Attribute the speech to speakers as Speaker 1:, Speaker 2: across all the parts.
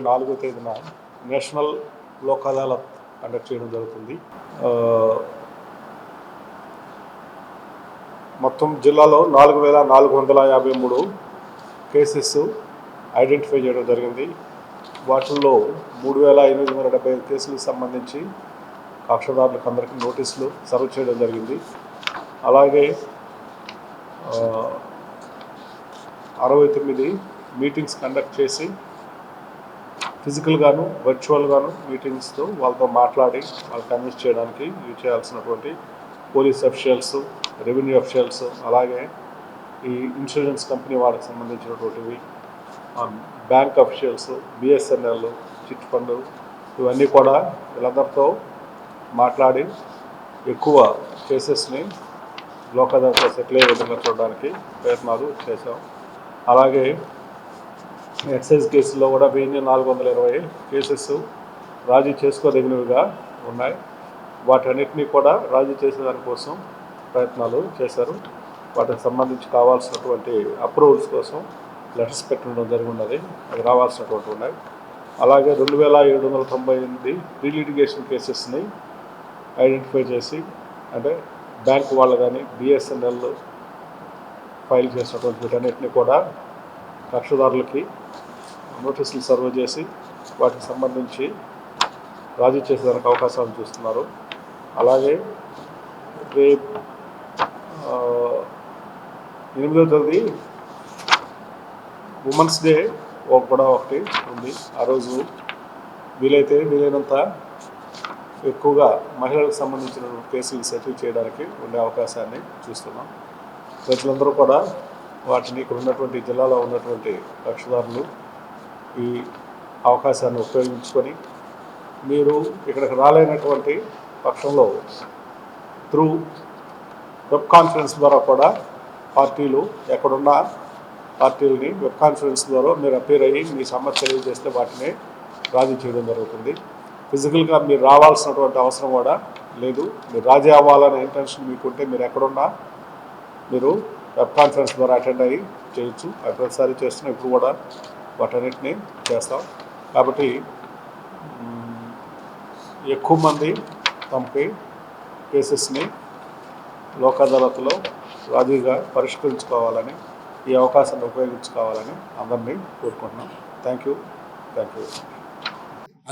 Speaker 1: 4వ తేదీన national Lok Adalat conduct చేయడం జరుగుతుంది. మొత్తం జిల్లాలో 4453 కేసెస్ ఐడెంటిఫై చేయడం జరిగింది. వాటిల్లో 3875 కేసులకు సంబంధించి కక్షదారులకు అందరికీ నోటీసులు సర్వ్ చేయడం జరిగింది. అలాగే 69 మీటింగ్స్ కండక్ట్ చేసి ఫిజికల్గాను వర్చువల్గాను మీటింగ్స్తో వాళ్ళతో మాట్లాడి వాళ్ళు కన్విన్స్ చేయడానికి యూజ్ చేయాల్సినటువంటి పోలీస్ అఫీషియల్స్, రెవెన్యూ అఫీషియల్స్, అలాగే ఈ ఇన్సూరెన్స్ కంపెనీ వాళ్ళకి సంబంధించినటువంటివి, bank officials, BSNL, chit fund, ఇవన్నీ కూడా వీళ్ళందరితో మాట్లాడి ఎక్కువ కేసెస్ని లోక్ అదాలత్లో సెటిల్ అయ్యే విధంగా చూడడానికి ప్రయత్నాలు చేశాం. అలాగే ఎక్సైజ్ కేసుల్లో కూడా 1420 కేసెస్ రాజీ చేసుకోదగినవిగా ఉన్నాయి. వాటన్నిటినీ కూడా రాజీ చేసేదానికోసం ప్రయత్నాలు చేశారు. వాటికి సంబంధించి కావాల్సినటువంటి అప్రూవల్స్ కోసం లెటర్స్ పెట్టడం జరిగి ఉన్నది. అది రావాల్సినటువంటి ఉన్నాయి. అలాగే 2798 ప్రీ లిటిగేషన్ కేసెస్ని ఐడెంటిఫై చేసి, అంటే బ్యాంక్ వాళ్ళు కానీ బిఎస్ఎన్ఎల్ ఫైల్ చేసినటువంటి వీటన్నిటిని కూడా కక్షదారులకి నోటీసులు సర్వ్ చేసి వాటికి సంబంధించి రాజీ చేసేదానికి అవకాశాలు చూస్తున్నారు. అలాగే రేపు 8వ తేదీ ఉమెన్స్ డే కూడా ఒకటి ఉంది. ఆ రోజు వీలైనంత ఎక్కువగా మహిళలకు సంబంధించిన కేసులు సెటిల్ చేయడానికి ఉండే అవకాశాన్ని చూస్తున్నాం. ప్రజలందరూ కూడా వాటిని ఇక్కడ ఉన్నటువంటి జిల్లాలో ఉన్నటువంటి కక్షదారులు ఈ అవకాశాన్ని ఉపయోగించుకొని, మీరు ఇక్కడికి రాలేనటువంటి పక్షంలో త్రూ వెబ్ కాన్ఫరెన్స్ ద్వారా కూడా పార్టీలు ఎక్కడున్న పార్టీలని వెబ్ కాన్ఫరెన్స్ ద్వారా మీరు అపేర్ అయ్యి మీ సమస్య తెలియజేస్తే వాటిని రాజీ చేయడం జరుగుతుంది. ఫిజికల్గా మీరు రావాల్సినటువంటి అవసరం కూడా లేదు. మీరు రాజీ అవ్వాలనే ఇంటెన్షన్ మీకుంటే మీరు ఎక్కడున్నా మీరు వెబ్ కాన్ఫరెన్స్ ద్వారా అటెండ్ అయ్యి చేయొచ్చు. అది ప్రతిసారి చేస్తున్నాం, ఇప్పుడు కూడా వాటన్నిటిని చేస్తాం. కాబట్టి ఎక్కువ మంది తమకి కేసెస్ని లోక్ అదాలత్లో రాజీగా పరిష్కరించుకోవాలని, ఈ అవకాశాన్ని ఉపయోగించుకోవాలని అందరినీ కోరుకుంటున్నాం. Thank you.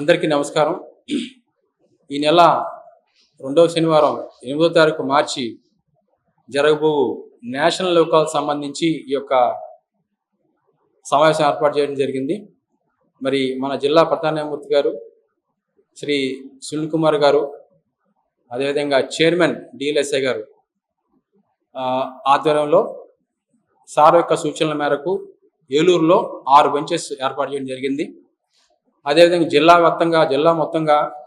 Speaker 2: అందరికీ నమస్కారం. ఈ నెల 2వ శనివారం 8వ తారీఖు మార్చి జరగబోవు నేషనల్ లోకాలకు సంబంధించి ఈ యొక్క సమావేశం ఏర్పాటు చేయడం జరిగింది. మరి మన జిల్లా ప్రధాన న్యాయమూర్తి గారు శ్రీ సునీల్ కుమార్ గారు, అదేవిధంగా చైర్మన్ డిఎల్ఎస్ఐ గారు ఆధ్వర్యంలో సార్ యొక్క సూచనల మేరకు ఏలూరులో 6 బెంచెస్ ఏర్పాటు చేయడం జరిగింది. అదేవిధంగా జిల్లా మొత్తంగా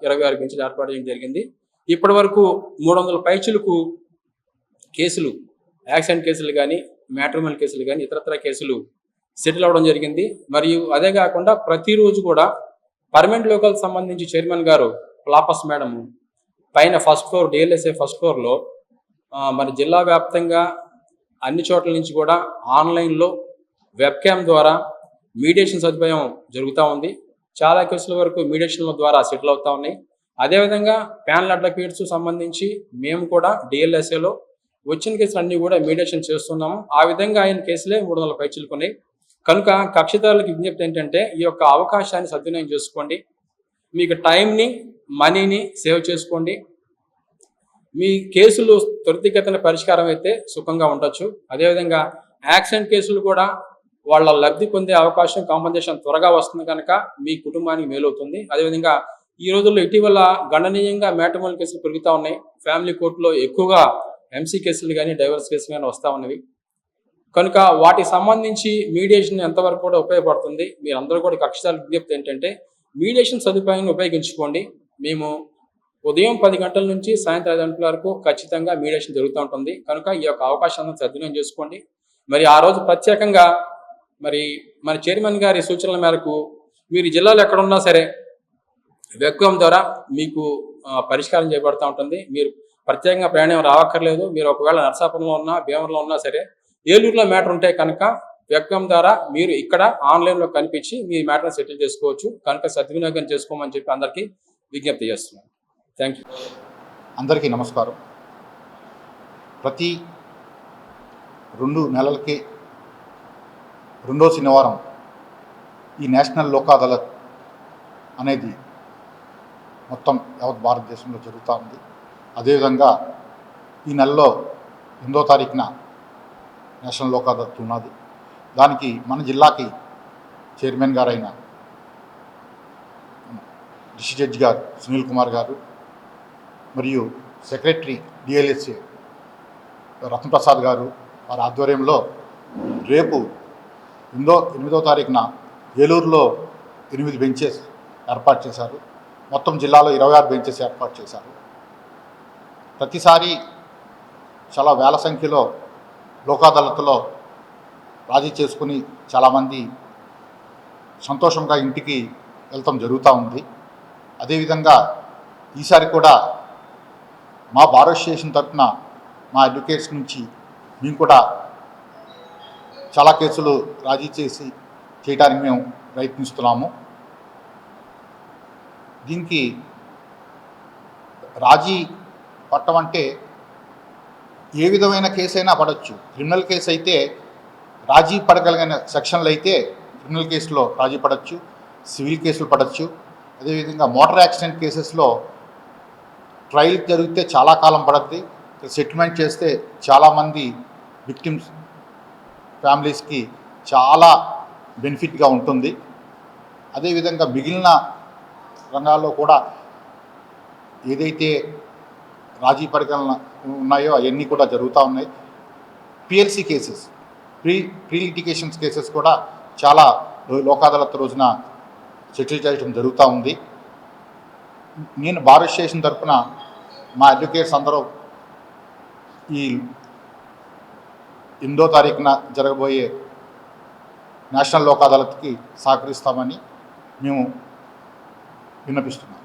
Speaker 2: 26 బెంచ్లు ఏర్పాటు చేయడం జరిగింది. ఇప్పటి వరకు 300 పైచులకు కేసులు, యాక్సిడెంట్ కేసులు కానీ, మ్యాట్రిమోనియల్ కేసులు కానీ, ఇతరత్ర కేసులు సెటిల్ అవ్వడం జరిగింది. మరియు అదే కాకుండా ప్రతిరోజు కూడా పర్మనెంట్ లోకల్ సంబంధించి చైర్మన్ గారు ప్లాపస్ మేడం పైన ఫస్ట్ ఫ్లోర్ డిఎల్ఎస్ఏ ఫస్ట్ ఫ్లోర్లో మన జిల్లా వ్యాప్తంగా అన్ని చోట్ల నుంచి కూడా ఆన్లైన్లో వెబ్ క్యామ్ ద్వారా మీడియేషన్ సదుపాయం జరుగుతూ ఉంది. చాలా కేసుల వరకు మీడియేషన్ల ద్వారా సెటిల్ అవుతూ ఉన్నాయి. అదేవిధంగా ప్యానల్ అడ్వకేట్స్ సంబంధించి మేము కూడా డిఎల్ఎస్ఏలో వచ్చిన కేసులు అన్నీ కూడా మీడియేషన్ చేస్తున్నాము. ఆ విధంగా ఆయన కేసులే 300 పైచిలుకున్నాయి. కనుక కక్షిదారులకు విజ్ఞప్తి ఏంటంటే ఈ యొక్క అవకాశాన్ని సద్వినియోగం చేసుకోండి. మీకు టైంని, మనీని సేవ్ చేసుకోండి. మీ కేసులు త్వరితగతిన పరిష్కారం అయితే సుఖంగా ఉండొచ్చు. అదేవిధంగా యాక్సిడెంట్ కేసులు కూడా వాళ్ళ లబ్ధి పొందే అవకాశం, కాంపన్సేషన్ త్వరగా వస్తుంది కనుక మీ కుటుంబానికి మేలవుతుంది. అదేవిధంగా ఈ రోజుల్లో ఇటీవల గణనీయంగా మ్యాట్రిమోనియల్ కేసులు పెరుగుతూ ఉన్నాయి. ఫ్యామిలీ కోర్టులో ఎక్కువగా ఎంసీ కేసులు కానీ, డైవర్స్ కేసులు కానీ వస్తూ ఉన్నవి. కనుక వాటికి సంబంధించి మీడియేషన్ ఎంతవరకు కూడా ఉపయోగపడుతుంది. మీరందరూ కూడా కక్షిదారుల విజ్ఞప్తి ఏంటంటే మీడియేషన్ సదుపాయాన్ని ఉపయోగించుకోండి. మేము ఉదయం 10 గంటల నుంచి సాయంత్రం 5 గంటల వరకు ఖచ్చితంగా మీడియేషన్ జరుగుతూ ఉంటుంది. కనుక ఈ యొక్క అవకాశాన్ని సద్వినియోగం చేసుకోండి. మరి ఆ రోజు ప్రత్యేకంగా మరి మన చైర్మన్ గారి సూచనల మేరకు మీరు జిల్లాలో ఎక్కడున్నా సరే వెబ్కామ్ ద్వారా మీకు పరిష్కారం చేయబడుతూ ఉంటుంది. మీరు ప్రత్యేకంగా ప్రయాణం రావక్కర్లేదు. మీరు ఒకవేళ నరసాపురంలో ఉన్నా, భీమవరంలో ఉన్నా సరే, ఏలూరులో మ్యాటర్ ఉంటే కనుక వెబ్కమ్ ద్వారా మీరు ఇక్కడ ఆన్లైన్లో కనిపించి మీ మ్యాటర్ని సెటిల్ చేసుకోవచ్చు. కనుక సద్వినియోగం చేసుకోమని చెప్పి అందరికీ విజ్ఞప్తి చేస్తున్నాను. Thank you.
Speaker 3: అందరికీ నమస్కారం. ప్రతి 2 నెలలకి రెండో శనివారం ఈ నేషనల్ లోక్ అదాలత్ అనేది మొత్తం యావత్ భారతదేశంలో జరుగుతూ ఉంది. అదేవిధంగా ఈ నెలలో 8వ తారీఖున నేషనల్ లోక్ అదాలత్ ఉన్నది. దానికి మన జిల్లాకి చైర్మన్ గారైన డిస్ట్రిక్ట్ జడ్జి గారు సునీల్ కుమార్ గారు మరియు సెక్రటరీ డిఎల్ఎస్ఏ రత్నప్రసాద్ గారు వారి ఆధ్వర్యంలో రేపు 8వ తారీఖున ఏలూరులో 8 బెంచెస్ ఏర్పాటు చేశారు. మొత్తం జిల్లాలో 26 బెంచెస్ ఏర్పాటు చేశారు. ప్రతిసారి చాలా వేల సంఖ్యలో లోక్ అదాలత్లో రాజీ చేసుకుని చాలామంది సంతోషంగా ఇంటికి వెళ్తాం జరుగుతూ ఉంది. అదేవిధంగా ఈసారి కూడా మా బార్ అసోసియేషన్ తరఫున మా అడ్వకేట్స్ నుంచి మేము కూడా చాలా కేసులు రాజీ చేయడానికి మేము ప్రయత్నిస్తున్నాము. దీనికి రాజీ పట్టం అంటే ఏ విధమైన కేసు అయినా పడవచ్చు. క్రిమినల్ కేసు అయితే రాజీ పడగలిగిన సెక్షన్లు అయితే క్రిమినల్ కేసులో రాజీ పడవచ్చు, సివిల్ కేసులు పడవచ్చు. అదేవిధంగా మోటార్ యాక్సిడెంట్ కేసెస్లో ట్రయల్ జరిగితే చాలా కాలం పడుతుంది. సెటిల్మెంట్ చేస్తే చాలామంది విక్టిమ్స్ ఫ్యామిలీస్కి చాలా బెనిఫిట్గా ఉంటుంది. అదేవిధంగా మిగిలిన రంగాల్లో కూడా ఏదైతే రాజీ పడగలన ఉన్నాయో అవన్నీ కూడా జరుగుతూ ఉన్నాయి. PLC cases, pre litigations cases కూడా చాలా లోక్ అదాలత్ రోజున సెటిల్ చేయడం జరుగుతూ ఉంది. నేను బార్ అసోసియేషన్ తరఫున మా అడ్వకేట్స్ అందరూ ఈ 8వ తారీఖున జరగబోయే నేషనల్ లోక్ అదాలత్కి సహకరిస్తామని మేము విన్నపిస్తున్నాం.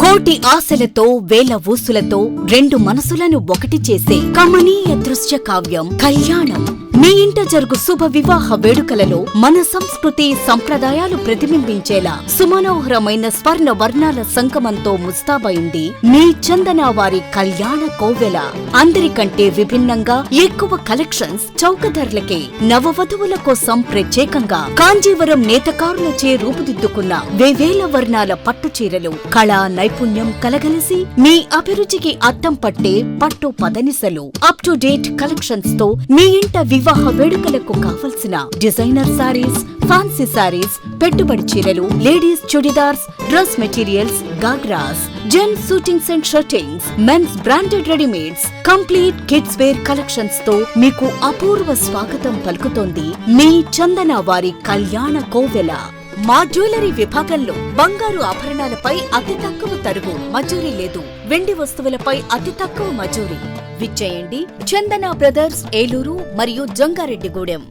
Speaker 4: కోటి ఆశలతో వేల ఊసులతో 2 మనసులను ఒకటి చేసే కమనీయ దృశ్య కావ్యం కళ్యాణం. మీ ఇంట జరుగు శుభ వివాహ వేడుకలలో మన సంస్కృతి సంప్రదాయాలు ప్రతిబింబించేలా సుమనోహరమైన స్వర్ణ వర్ణాల సంగమంతో ముస్తాబైంది మీ చందన వారి కళ్యాణ కోవెల. అందరికంటే విభిన్నంగా ఎక్కువ కలెక్షన్స్ చౌక ధరలకే నవవధువుల కోసం ప్రత్యేకంగా కాంజీవరం నేతకారులచే రూపుదిద్దుకున్న వేవేల వర్ణాల పట్టు చీరలు కళా నైపుణ్యం కలగలిసి మీ అభిరుచికి అద్దం పట్టే పట్టు పదనిసలు అప్ టు డేట్ కలెక్షన్స్ తో మీ ఇంట వివాహ వేడుకలకు కావలసిన డిజైనర్ సారీస్, ఫ్యాన్సీ సారీస్, పెట్టుబడి చీరలు, ladies churidars, dress materials, ghagras, gents shootings and shirtings, men's branded readymades, complete kids wear collections తో మీకు అపూర్వ స్వాగతం పలుకుతోంది మీ చందన వారి కళ్యాణ కోవెల. మా జ్యువెలరీ విభాగంలో బంగారు ఆభరణాలపై అతి తక్కువ తరుగు, మజూరీ లేదు. వెండి వస్తువులపై అతి తక్కువ మజూరీ. విచ్చేయండి చందన బ్రదర్స్ ఏలూరు మరియు జంగారెడ్డిగూడెం.